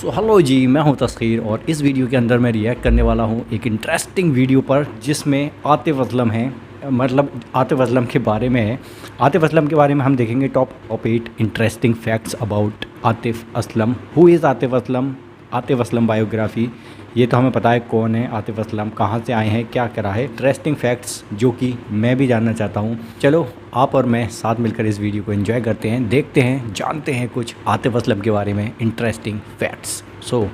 So hello जी, मैं हूं तस्खीर और इस वीडियो के अंदर मैं रिएक्ट करने वाला हूं एक इंटरेस्टिंग वीडियो पर जिसमें आतिफ असलम हैं। मतलब आतिफ असलम के बारे में है। आतिफ असलम के बारे में हम देखेंगे top 8 interesting facts about Atif Aslam. Who is Atif Aslam? Atif Aslam biography, ये तो हमें पता है कौन है आतिफ असलम, कहाँ से आए हैं, क्या करा है। इंटरेस्टिंग फैक्ट्स जो कि मैं भी जानना चाहता हूँ। चलो आप और मैं साथ मिलकर इस वीडियो को एंजॉय करते हैं, देखते हैं, जानते हैं कुछ आतिफ असलम के बारे में interesting facts. So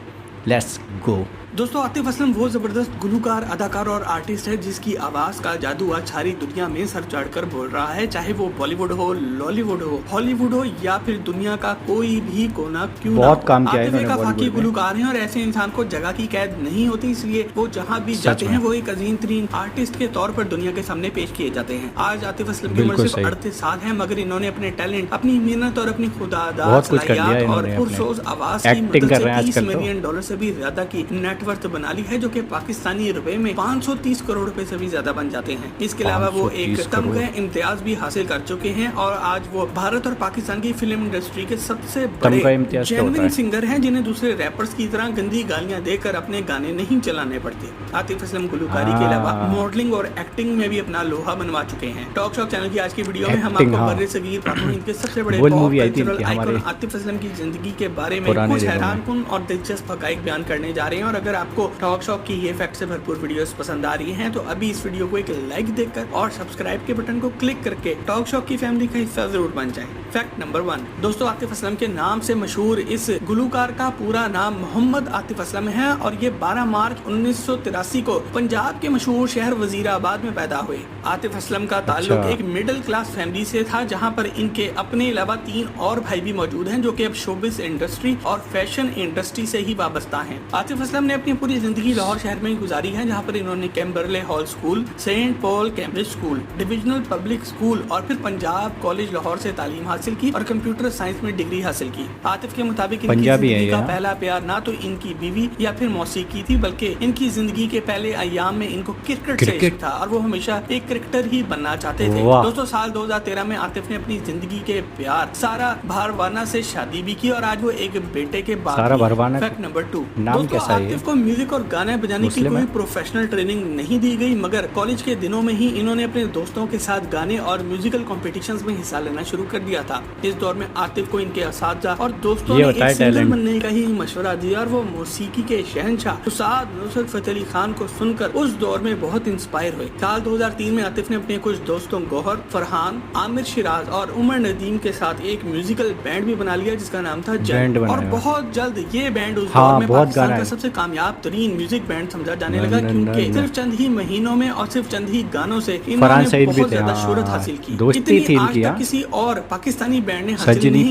let's go. दोस्तों, आतिफ असलम वो जबरदस्त गुलकार, अदाकार और आर्टिस्ट है जिसकी आवाज का जादू आज सारी दुनिया में सर चढ़कर बोल रहा है। चाहे वो बॉलीवुड हो, लॉलीवुड हो, हॉलीवुड हो या फिर दुनिया का कोई भी कोना क्यों ना हो, आतिफ एक आफाकी गुलकार है और ऐसे इंसान को जगह की कैद नहीं होती, इसलिए वो जहाँ भी जाते हैं वो एक अजीम तरीन आर्टिस्ट के तौर पर दुनिया के सामने पेश किए जाते हैं। आज आतिफ असलम की उम्र सिर्फ 38 साल है, मगर इन्होंने अपने टैलेंट, अपनी मेहनत और अपनी खुदादाद सलाहियत और पुरसोज आवाज की मदद से $30 मिलियन से भी ज्यादा की नेटवर्थ बना ली है, जो कि पाकिस्तानी रुपए में 530 करोड़ रुपए से भी ज्यादा बन जाते हैं। इसके अलावा वो एक तमगा इम्तियाज भी हासिल कर चुके हैं और आज वो भारत और पाकिस्तान की फिल्म इंडस्ट्री के सबसे बड़े जेन्युइन सिंगर हैं, जिन्हें दूसरे रैपर्स की तरह गंदी गालियां देकर अपने गाने नहीं चलाने पड़ते। आतिफ असलम गुलकारी के अलावा मॉडलिंग और एक्टिंग में भी अपना लोहा मनवा चुके हैं। टॉक शॉक चैनल की आज की वीडियो में हम आपको बर्रे-सगीर पाकिस्तान के सबसे बड़े कल्चरल आइकन आतिफ असलम की जिंदगी के बारे में कुछ हैरानकुन और दिलचस्प हकाइक बयान करने जा रहे हैं। और अगर आपको टॉक शॉक की ये फैक्ट से भरपूर वीडियोस पसंद आ रही हैं तो अभी इस वीडियो को एक लाइक देकर और सब्सक्राइब के बटन को क्लिक करके टॉक शॉक की फैमिली का हिस्सा जरूर बन जाएं। फैक्ट नंबर 1, दोस्तों, आतिफ असलम के नाम से मशहूर इस गुलकार का पूरा नाम मोहम्मद आतिफ असलम है और ये 12 मार्च 1983 को पंजाब के मशहूर शहर वजीराबाद में पैदा हुए। आतिफ असलम का ताल्लुक एक मिडिल क्लास फैमिली से था, जहाँ पर इनके अपने अलावा 3 और भाई भी मौजूद हैं जो कि अब शोबिस इंडस्ट्री और फैशन इंडस्ट्री से ही वाबस्ता हैं। आतिफ असलम ने अपनी पूरी जिंदगी लाहौर शहर में गुजारी है, जहाँ पर इन्होंने Camberley hall school, Saint Paul Cambridge school, divisional public school और फिर पंजाब कॉलेज लाहौर से तालीम हासिल की और कंप्यूटर साइंस में डिग्री हासिल की। आतिफ के मुताबिक इनकी जिंदगी का पहला प्यार ना तो इनकी बीवी या फिर मौसीकी थी, बल्कि इनकी जिंदगी के पहले अयाम में इनको क्रिकेट से इश्क था और वो हमेशा एक क्रिकेटर ही बनना चाहते थे। दोस्तों, साल 2013 में आतिफ ने अपनी जिंदगी के प्यार सारा भारवाना से शादी भी की और आज वो एक बेटे के बाप। फैक्ट नंबर 2, दोस्तों, आतिफ को म्यूजिक और गाने बजाने की कोई प्रोफेशनल ट्रेनिंग नहीं दी गई, मगर कॉलेज के दिनों में ही इन्होंने अपने दोस्तों के साथ गाने और म्यूजिकल कॉम्पिटिशंस में हिस्सा लेना शुरू कर दिया था। इस दौर में आतिफ को इनके असातिज़ा और दोस्तों ने एक सिंगर बनने का ही मशवरा दिया और वो मौसीकी के शहंशाह उस्ताद नुसरत फतेह अली खान को सुनकर उस दौर में बहुत इंस्पायर हुए। साल 2003 में आतिफ ने अपने कुछ दोस्तों गौहर, फरहान, आमिर शिराज और उमर नदीम के साथ एक म्यूजिकल बैंड भी बना लिया जिसका नाम था जैंड। और बहुत जल्द ये बैंड उस दौर में पाकिस्तान का सबसे कामयाब तरीन म्यूजिक बैंड समझा जाने लगा, क्योंकि सिर्फ चंद ही महीनों में और सिर्फ चंद ही गानों से इन्होंने बहुत ज्यादा शोहरत हासिल की, जितनी आज तक किसी और पाकिस्तानी बैंड ने हासिल नहीं की।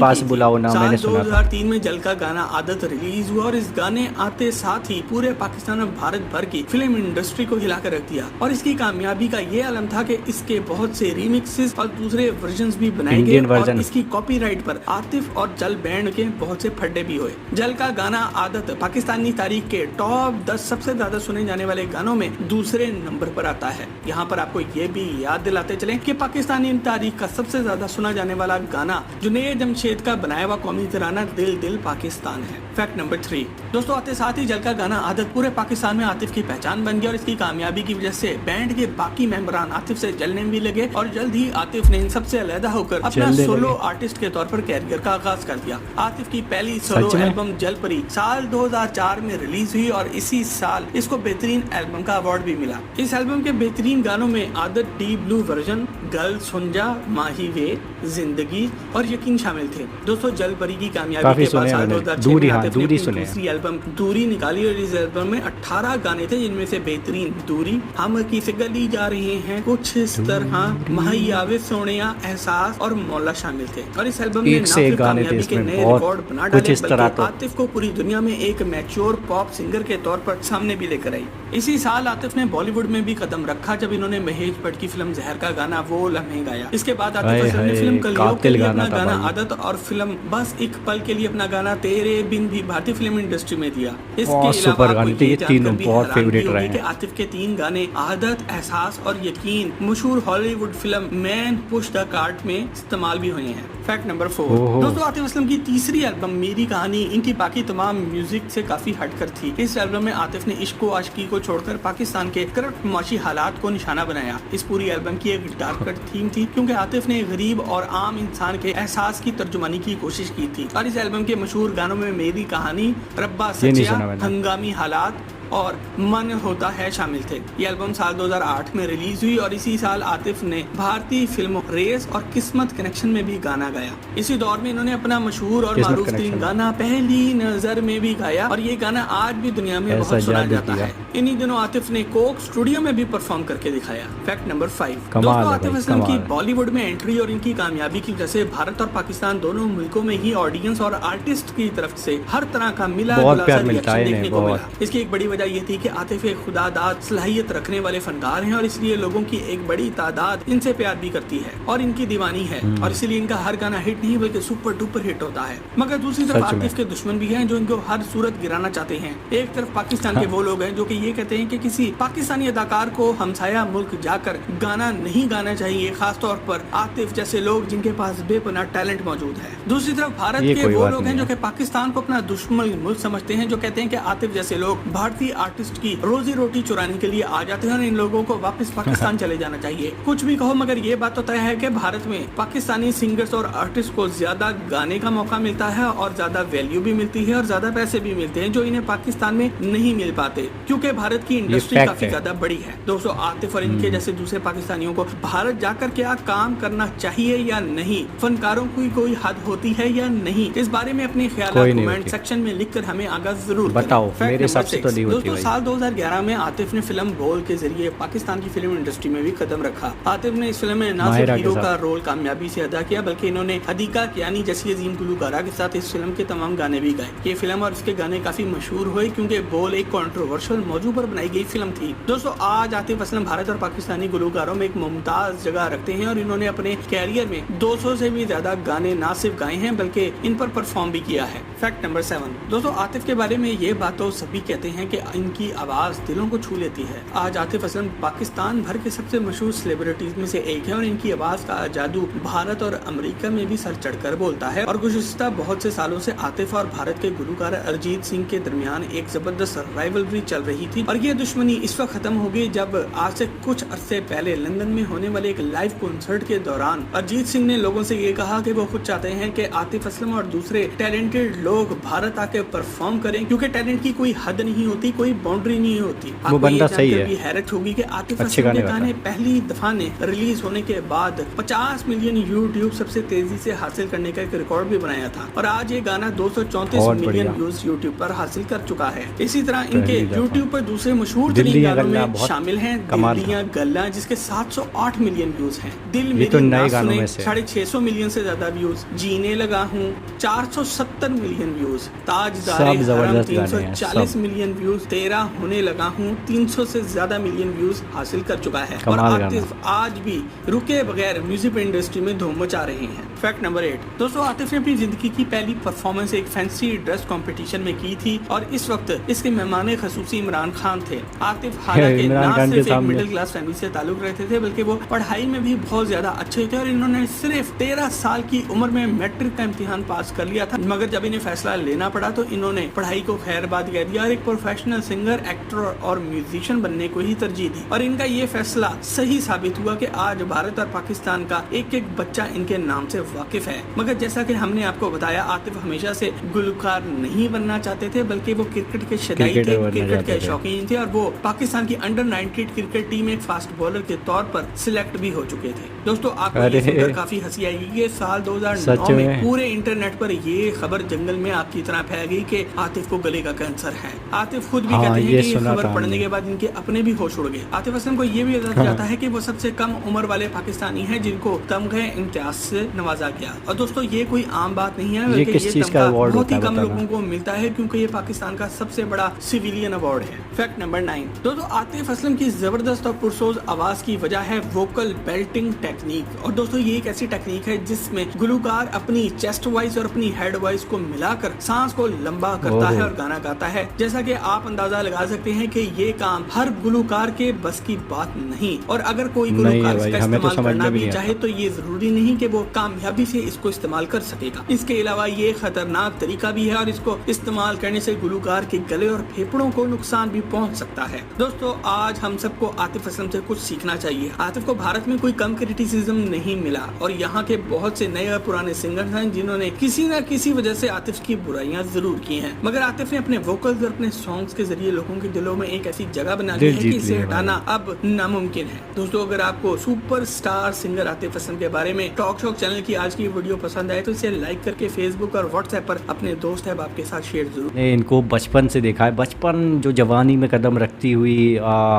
साल 2003 में जल का गाना आदत रिलीज हुआ और इस गाने आते साथ ही पूरे पाकिस्तान और भारत भर की फिल्म इंडस्ट्री को हिलाकर रख दिया। और इसकी कामयाबी का ये आलम था कि इसके बहुत से रीमिक्सेस और दूसरे वर्जन्स भी बनाए गए और इसकी कॉपीराइट पर आतिफ और जल बैंड के बहुत से फड्डे भी हुए। जल का गाना आदत पाकिस्तानी तारीख के टॉप 10 सबसे ज्यादा सुने जाने वाले गानों में दूसरे नंबर पर आता है। यहाँ पर आपको ये भी याद दिलाते चले कि पाकिस्तानी तारीख का सबसे ज्यादा सुना जाने वाला गाना जुनैद जमशेद का बनाया हुआ कौमी तराना दिल दिल पाकिस्तान है। फैक्ट नंबर 3, दोस्तों, आते साथ ही जल का गाना आदत पूरे पाकिस्तान में आतिफ की पहचान बन गया और इसकी कामयाबी की वजह से बैंड के बाकी मेंबरान आतिफ से जलने भी लगे और जल्द ही आतिफ ने इन सबसे अलग होकर अपना सोलो आर्टिस्ट के तौर पर कैरियर का आगाज कर दिया। आतिफ की पहली सोलो एल्बम जलपरी साल 2004 में रिलीज हुई और इसी साल इसको बेहतरीन एल्बम का अवार्ड भी मिला। इस एल्बम के बेहतरीन गानों में आदत डीप ब्लू वर्जन, गर्ल सुंजा, माही वे, जिंदगी और यकीन शामिल थे। दोस्तों, जलपरी की कामयाबी के बाद साल 2006 में आतिफ ने अपनी दूसरी एल्बम दूरी निकाली और इस एल्बम में 18 गाने थे, जिनमें से बेहतरीन दूरी, हम किसी गली जा रहे हैं, कुछ इस तरह, महायावे सोनिया, एहसास और मौला शामिल थे। और इस एल्बम ने ना सिर्फ कामयाबी के नए रिकॉर्ड बना डाले बल्कि आतिफ को पूरी दुनिया में एक मैच्योर पॉप सिंगर के तौर पर सामने भी लेकर आई। इसी साल आतिफ ने बॉलीवुड में भी कदम रखा जब इन्होंने महेश भट्ट की फिल्म जहर का गाना वो लम्हे गाया। इसके बाद आतिफ असलम ने फिल्म कलयुग के कातिल लिए गाना अपना था गाना भाई। आदत और फिल्म बस एक पल के लिए अपना गाना तेरे बिन भी भारतीय फिल्म इंडस्ट्री में दिया। इसके बहुत अलावा सुपर आपको गाने थे, ये ये जानकर तीनों भी बहुत हैरानगी फेवरेट रहे होगी कि हैं। आतिफ के 3 गाने आदत, एहसास और यकीन मशहूर Hollywood film man push the cart में इस्तेमाल भी हुए हैं। फैक्ट नंबर 4, ओहो। दोस्तों आतिफ असलम की तीसरी एल्बम मेरी कहानी इनकी बाकी तमाम म्यूजिक से काफी हटकर थी। इस एल्बम में आतिफ ने इश्क व आशिकी को छोड़कर पाकिस्तान के करप्ट माशी हालात को निशाना बनाया। इस पूरी एल्बम की एक डार्क थीम थी क्योंकि आतिफ ने गरीब और आम इंसान के एहसास की तर्जुमानी की कोशिश की थी। और इस एल्बम के मशहूर गानों में मेरी कहानी, रब्बा ये नहीं सच्चिया, सुना मैंने। हंगामी हालात और मन होता है शामिल थे। ये एल्बम साल 2008 में रिलीज हुई और इसी साल आतिफ ने भारतीय फिल्म रेस और किस्मत कनेक्शन में भी गाना गाया। इसी दौर में इन्होंने अपना मशहूर और किस्मत मारूफ तरीन कनेक्शन। गाना पहली नजर में भी गाया और ये गाना आज भी दुनिया में ऐसा बहुत सुना जादू जाता किया। है। इन्हीं दिनों आतिफ ने कोक स्टूडियो में भी परफॉर्म करके दिखाया। फैक्ट नंबर 5, कमाल दोस्तों है आतिफ भाई, असलम की कमाल। बॉलीवुड में एंट्री और इनकी कामयाबी की वजह से भारत और पाकिस्तान दोनों मुल्कों में ही ऑडियंस और आर्टिस्ट की तरफ से हर तरह का मिला बहुत जुला प्यार सा मिलता रिएक्शन है देखने इन्हें, को बहुत। मिला। इसकी एक बड़ी वजह ये थी कि आतिफ एक खुदादाद सलाहियत रखने वाले फनकार हैं और इसलिए लोगों की एक बड़ी तादाद इनसे प्यार भी करती है और इनकी दीवानी है और इसीलिए इनका हर गाना हिट नहीं बल्कि सुपर डुपर हिट होता है। मगर दूसरी तरफ सच में। आतिफ के दुश्मन भी हैं जो इनको हर सूरत गिराना चाहते हैं। एक तरफ पाकिस्तान के वो लोग हैं जो कि ये कहते हैं कि किसी पाकिस्तानी अदाकार को हमसाया मुल्क जाकर गाना नहीं गाना चाहिए, खास तौर पर आतिफ जैसे लोग जिनके पास बेपनाह टैलेंट मौजूद है। दूसरी तरफ भारत ये के कोई वो बात लोग हैं नहीं जो है। कि पाकिस्तान को अपना दुश्मन मुल्क समझते हैं, जो कहते हैं कि आतिफ जैसे लोग भारतीय आर्टिस्ट की रोजी रोटी चुराने के लिए आ जाते हैं और इन लोगों को वापस पाकिस्तान चले जाना चाहिए। कुछ भी कहो मगर ये बात तो तय है कि भारत में पाकिस्तानी सिंगर्स और आर्टिस्ट को ज्यादा गाने का मौका मिलता है और ज्यादा वैल्यू भी मिलती है और ज्यादा पैसे भी मिलते हैं जो इन्हें पाकिस्तान में नहीं मिल पाते क्योंकि भारत की इंडस्ट्री fact काफी है। ज्यादा बड़ी है। दोस्तों आतिफ और इनके जैसे दूसरे पाकिस्तानियों को भारत जाकर क्या काम करना चाहिए या नहीं, फनकारों की कोई हद होती है या नहीं, इस बारे में अपने ख्याल कोई नहीं कमेंट होती। सेक्शन में लिखकर हमें आगाह जरूर बताओ, करें। मेरे हिसाब Fact से तो number नहीं 6, होती दोस्तों भाई। साल 2011 में आतिफ ने फिल्म बोल के जरिए पाकिस्तान की फिल्म इंडस्ट्री में भी कदम रखा। आतिफ ने इस फिल्म में ना सिर्फ माहिरा के हीरो साथ। का रोल कामयाबी से अदा किया बल्कि इन्होंने हदीका कियानी जैसी अजीम गुलकारा के साथ इस फिल्म के तमाम गाने भी गाए। ये फिल्म और इसके गाने काफी मशहूर हुए क्योंकि बोल एक कंट्रोवर्शियल मौजू पर बनाई गई फिल्म थी। दोस्तों आज आतिफ असलम भारत और पाकिस्तानी गुलकारों में एक मुमताज जगह रखते हैं और इन्होंने अपने कैरियर में 200 से भी ज्यादा गाने ना सिर्फ गाए हैं बल्कि इन पर परफॉर्म भी किया है। फैक्ट नंबर 7, दोस्तों आतिफ के बारे में ये बात तो सभी कहते हैं कि इनकी आवाज दिलों को छू लेती है। आज आतिफ असलम पाकिस्तान भर के सबसे मशहूर सेलिब्रिटीज में से एक है और इनकी आवाज का जादू भारत और अमेरिका में भी सर चढ़कर बोलता है। और गुज़िश्ता बहुत से सालों से आतिफ और भारत के गुलकार अरिजीत सिंह के दरमियान एक जबरदस्त राइवलरी चल रही थी और ये दुश्मनी इस वक्त खत्म हो गई जब आज से कुछ अरसे पहले लंदन में होने वाले एक लाइव कॉन्सर्ट के दौरान अरिजीत सिंह ने लोगों से ये कहा कि वो खुद चाहते हैं कि आतिफ असलम और दूसरे टैलेंटेड लोग भारत आके परफॉर्म करें क्योंकि टैलेंट की कोई हद नहीं होती, कोई बाउंड्री नहीं होती। वो बंदा सही है। भी हैरत होगी कि आतिफ अच्छे असलम के गाने गाने पहली दफा ने रिलीज होने के बाद 50 मिलियन यूट्यूब सबसे तेजी से हासिल करने का एक रिकॉर्ड भी बनाया था और आज ये गाना 234 बहुत मिलियन बढ़िया। व्यूज यूट्यूब पर हासिल कर चुका है। इसी तरह पहली इनके दफा। यूट्यूब पर दूसरे मशहूर तरीन दिल्लियां गानों गल्ला में बहुत शामिल हैं कमाल था। दिल्लियां गल्ला जिसके 708 मिलियन व्यूज हैं। दिल ये मेरी तो नए ना गानों सुने में से है। 650 मिलियन से ज्यादा व्यूज, जीने लगा हूँ 470 मिलियन व्यूज, ताजदारे सब हरम जबरदस्त गाने हैं, 340 सब। मिलियन व्यूज, तेरा होने लगा हूँ 300 से ज्यादा मिलियन व्यूज हासिल कर चुका है और कमाल आतिफ आज भी रुके बगैर म्यूजिक इंडस्ट्री में धूम मचा रहे हैं। फैक्ट नंबर 8, दोस्तों आतिफ ने अपनी जिंदगी की पहली परफॉर्मेंस एक फैंसी ड्रेस कंपटीशन में की थी और इस वक्त इसके मेहमान खसूसी इमरान खान थे। आतिफ हालांकि इमरान ना खान के सिर्फ एक सामने। मिडिल क्लास फैमिली से ताल्लुक रखते थे बल्कि वो पढ़ाई में भी बहुत ज्यादा अच्छे थे और इन्होंने सिर्फ 13 साल की उम्र में मैट्रिक का इम्तिहान पास कर लिया था। मगर जब इन्हें फैसला लेना पड़ा तो इन्होंने पढ़ाई को खैरबाद कह दिया और एक प्रोफेशनल सिंगर, एक्टर और म्यूजिशियन बनने को ही तरजीह दी और इनका ये फैसला सही साबित हुआ कि आज भारत और पाकिस्तान का एक एक बच्चा इनके नाम से वाकिफ है। मगर जैसा कि हमने आपको बताया आतिफ हमेशा से गुलकार नहीं बनना चाहते थे बल्कि वो क्रिकेट के शदाई थे, क्रिकेटर बनना क्रिकेट के चाहते थे। शौकीन थे और वो पाकिस्तान की अंडर 19 क्रिकेट टीम एक फास्ट बॉलर के तौर पर सिलेक्ट भी हो चुके थे। दोस्तों आपको ये अरे। सुनकर काफी हंसी आएगी कि साल 2009 सच में में। पूरे इंटरनेट पर ये खबर जंगल में आग की तरह फैल गई कि आतिफ को गले का कैंसर है। आतिफ खुद भी हाँ, कहते हैं ये कि ये सुना खबर था पढ़ने हमने। के बाद इनके अपने भी होश उड़ गए। आतिफ असलम को ये भी बताया जाता है कि वो सबसे कम उम्र वाले पाकिस्तानी हैं जिनको तमगे इम्तियाज से नवाजा तरोताज़ा किया। और दोस्तों ये कोई आम बात नहीं है, ये बल्कि किस ये चीज़ का तमगा अवार्ड बहुत होता ही है कम बताना? लोगों को मिलता है, क्योंकि ये पाकिस्तान का सबसे बड़ा सिविलियन अवार्ड है। फैक्ट नंबर 9, दोस्तों आतिफ असलम की जबरदस्त और पुरसोज आवाज की वजह है वोकल बेल्टिंग टेक्निक। और दोस्तों ये एक ऐसी टेक्निक है जिसमें गुलूकार अपनी चेस्ट वॉइस और अपनी हेड वॉइस को मिलाकर सांस को लंबा करता है और गाना गाता है। जैसा कि आप अंदाजा लगा सकते हैं कि ये काम हर गुलूकार के बस की बात नहीं, और अगर कोई गुलूकार इसका इस्तेमाल करना भी चाहे तो ये जरूरी नहीं कि वो कामयाबी से इसको इस्तेमाल कर सकेगा। इसके अलावा ये खतरनाक तरीका भी है और इसको इस्तेमाल करने से गुलूकार के गले और फेफड़ों को नुकसान भी पहुंच सकता है। दोस्तों आज हम सबको आतिफ असलम से कुछ सीखना चाहिए। आतिफ को भारत में कोई कम क्रिटिसिज्म नहीं मिला और यहाँ के बहुत से नए और पुराने सिंगर्स हैं जिन्होंने किसी न किसी वजह से आतिफ की बुराइयां जरूर की हैं, मगर आतिफ ने अपने वोकल्स और अपने सॉन्ग्स के जरिए लोगों के दिलों में एक ऐसी जगह बना ली है कि इसे हटाना अब नामुमकिन है। दोस्तों अगर आपको सुपरस्टार सिंगर आतिफ असलम के बारे में टॉक शॉक चैनल की आज की वीडियो पसंद आए तो इसे लाइक करके फेसबुक और व्हाट्सएप पर अपने दोस्त अहबाब के साथ शेयर जरूर। इनको बचपन से देखा है, बचपन जो जवानी में कदम रखती हुई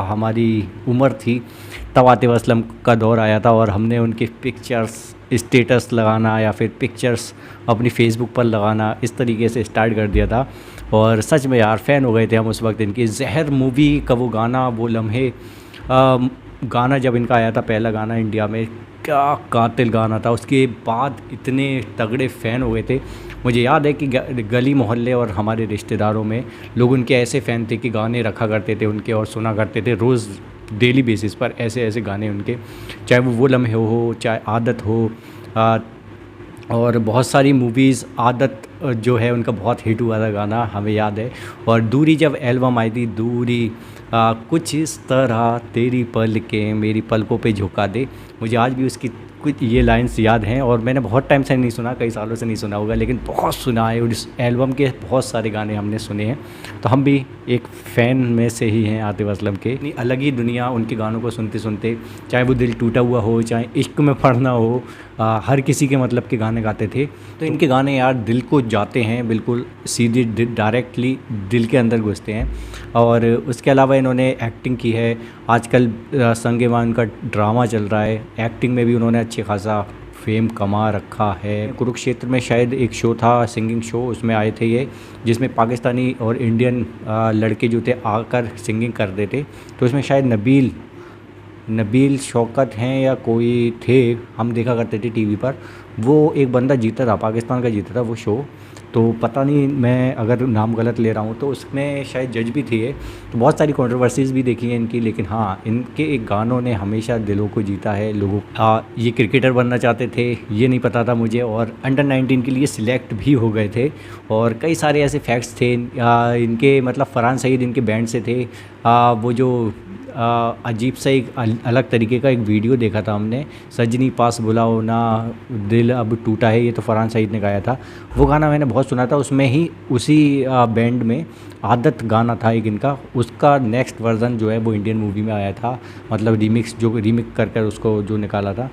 हमारी उम्र थी तब आतिफ असलम का दौर आया था और हमने उनके पिक्चर्स स्टेटस लगाना या फिर पिक्चर्स अपनी फेसबुक पर लगाना इस तरीके से स्टार्ट कर दिया था। और सच में यार फ़ैन हो गए थे हम उस वक्त इनकी। जहर मूवी का वो गाना, वो लम्हे गाना जब इनका आया था पहला गाना इंडिया में, क्या कातिल गाना था। उसके बाद इतने तगड़े फ़ैन हो गए थे। मुझे याद है कि गली मोहल्ले और हमारे रिश्तेदारों में लोग उनके ऐसे फ़ैन थे कि गाने रखा करते थे उनके और सुना करते थे रोज़ डेली बेसिस पर ऐसे ऐसे गाने उनके, चाहे वो लम्हे हो चाहे आदत हो। और बहुत सारी मूवीज़, आदत जो है उनका बहुत हिट हुआ था गाना, हमें याद है। और दूरी जब एल्बम आई थी, दूरी कुछ इस तरह तेरी पलकें मेरी पलकों पे झुका दे, मुझे आज भी उसकी कुछ ये लाइन्स याद हैं। और मैंने बहुत टाइम से नहीं सुना, कई सालों से नहीं सुना होगा, लेकिन बहुत सुना है और इस एल्बम के बहुत सारे गाने हमने सुने हैं। तो हम भी एक फ़ैन में से ही हैं आतिफ असलम के। इतनी अलग ही दुनिया उनके गानों को सुनते सुनते, चाहे वो दिल टूटा हुआ हो चाहे इश्क में पढ़ना हो, हर किसी के मतलब के गाने गाते थे। तो इनके गाने यार दिल को जाते हैं, बिल्कुल सीधे डायरेक्टली दिल के अंदर घुसते हैं। और उसके अलावा इन्होंने एक्टिंग की है, आजकल संग-ए-मान का ड्रामा चल रहा है, एक्टिंग में भी उन्होंने अच्छे खासा फेम कमा रखा है। कुरुक्षेत्र में शायद एक शो था, सिंगिंग शो, उसमें आए थे ये, जिसमें पाकिस्तानी और इंडियन लड़के जो थे आकर सिंगिंग कर रहे थे। तो इसमें शायद नबील शौकत हैं या कोई थे, हम देखा करते थे टीवी पर। वो एक बंदा जीता था, पाकिस्तान का जीता था वो शो। तो पता नहीं, मैं अगर नाम गलत ले रहा हूँ तो उसमें शायद जज भी थे। तो बहुत सारी कंट्रोवर्सीज़ भी देखी हैं इनकी, लेकिन हाँ इनके एक गानों ने हमेशा दिलों को जीता है लोगों। ये क्रिकेटर बनना चाहते थे, ये नहीं पता था मुझे, और अंडर 19 के लिए सिलेक्ट भी हो गए थे। और कई सारे ऐसे फैक्ट्स थे इनके, मतलब फरहान सईद इनके बैंड से थे। वो जो अजीब सा एक अलग तरीके का एक वीडियो देखा था हमने, सजनी पास बुलाओ ना दिल अब टूटा है, ये तो फरहान सईद ने गाया था। वो गाना मैंने बहुत सुना था, उसमें ही उसी बैंड में आदत गाना था एक इनका, उसका नेक्स्ट वर्ज़न जो है वो इंडियन मूवी में आया था, मतलब रीमिक्स कर उसको जो निकाला था।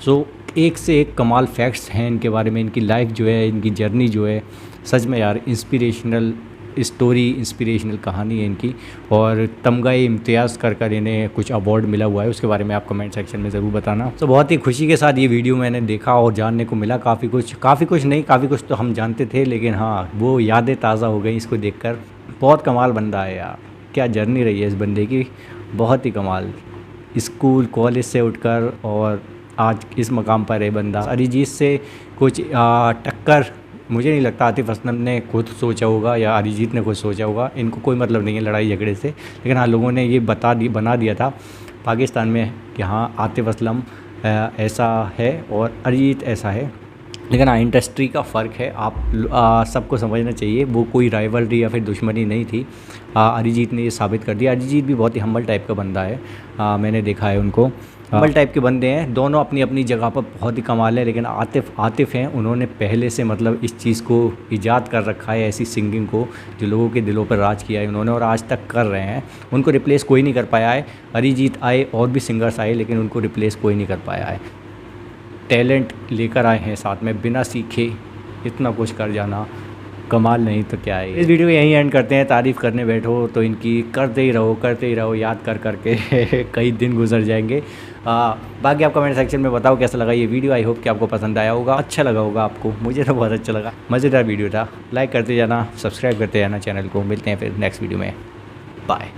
सो एक से एक कमाल फैक्ट्स हैं इनके बारे में। इनकी लाइफ जो है, इनकी जर्नी जो है, सच में यार इंस्पिरेशनल स्टोरी, इंस्पिरेशनल कहानी है इनकी। और तमगा-ए इम्तियाज़ कर इन्हें कुछ अवार्ड मिला हुआ है, उसके बारे में आप कमेंट सेक्शन में ज़रूर बताना। तो बहुत ही खुशी के साथ ये वीडियो मैंने देखा और जानने को मिला काफ़ी कुछ तो हम जानते थे, लेकिन हाँ वो यादें ताज़ा हो गई इसको देखकर। बहुत कमाल बंदा है यार, क्या जर्नी रही है इस बंदे की, बहुत ही कमाल। स्कूल कॉलेज से उठकर और आज इस मकाम पर है बंदा। अरिजीत से कुछ टक्कर मुझे नहीं लगता आतिफ असलम ने खुद सोचा होगा या अरिजीत ने खुद सोचा होगा। इनको कोई मतलब नहीं है लड़ाई झगड़े से, लेकिन हाँ लोगों ने ये बना दिया था पाकिस्तान में कि हाँ आतिफ असलम ऐसा है और अरिजीत ऐसा है। लेकिन हाँ इंडस्ट्री का फ़र्क है, आप सबको समझना चाहिए, वो कोई राइवलरी या फिर दुश्मनी नहीं थी। अरिजीत ने ये साबित कर दिया। अरिजीत भी बहुत ही हम्बल टाइप का बंदा है, मैंने देखा है उनको, हम्बल टाइप के बंदे हैं दोनों, अपनी अपनी जगह पर बहुत ही कमाल है। लेकिन आतिफ हैं, उन्होंने पहले से मतलब इस चीज़ को ईजाद कर रखा है, ऐसी सिंगिंग को जो लोगों के दिलों पर राज किया है उन्होंने और आज तक कर रहे हैं। उनको रिप्लेस कोई नहीं कर पाया है। अरिजीत आए और भी सिंगर्स आए, लेकिन उनको रिप्लेस कोई नहीं कर पाया है। टैलेंट लेकर आए हैं साथ में, बिना सीखे इतना कुछ कर जाना कमाल नहीं तो क्या है। इस वीडियो को यहीं एंड करते हैं। तारीफ़ करने बैठो तो इनकी करते ही रहो, याद कर करके कई दिन गुजर जाएंगे। बाकी आप कमेंट सेक्शन में बताओ कैसा लगा ये वीडियो। आई होप कि आपको पसंद आया होगा, अच्छा लगा होगा आपको। मुझे तो बहुत अच्छा लगा, मज़ेदार वीडियो था। लाइक करते जाना, सब्सक्राइब करते जाना चैनल को। मिलते हैं फिर नेक्स्ट वीडियो में, बाय।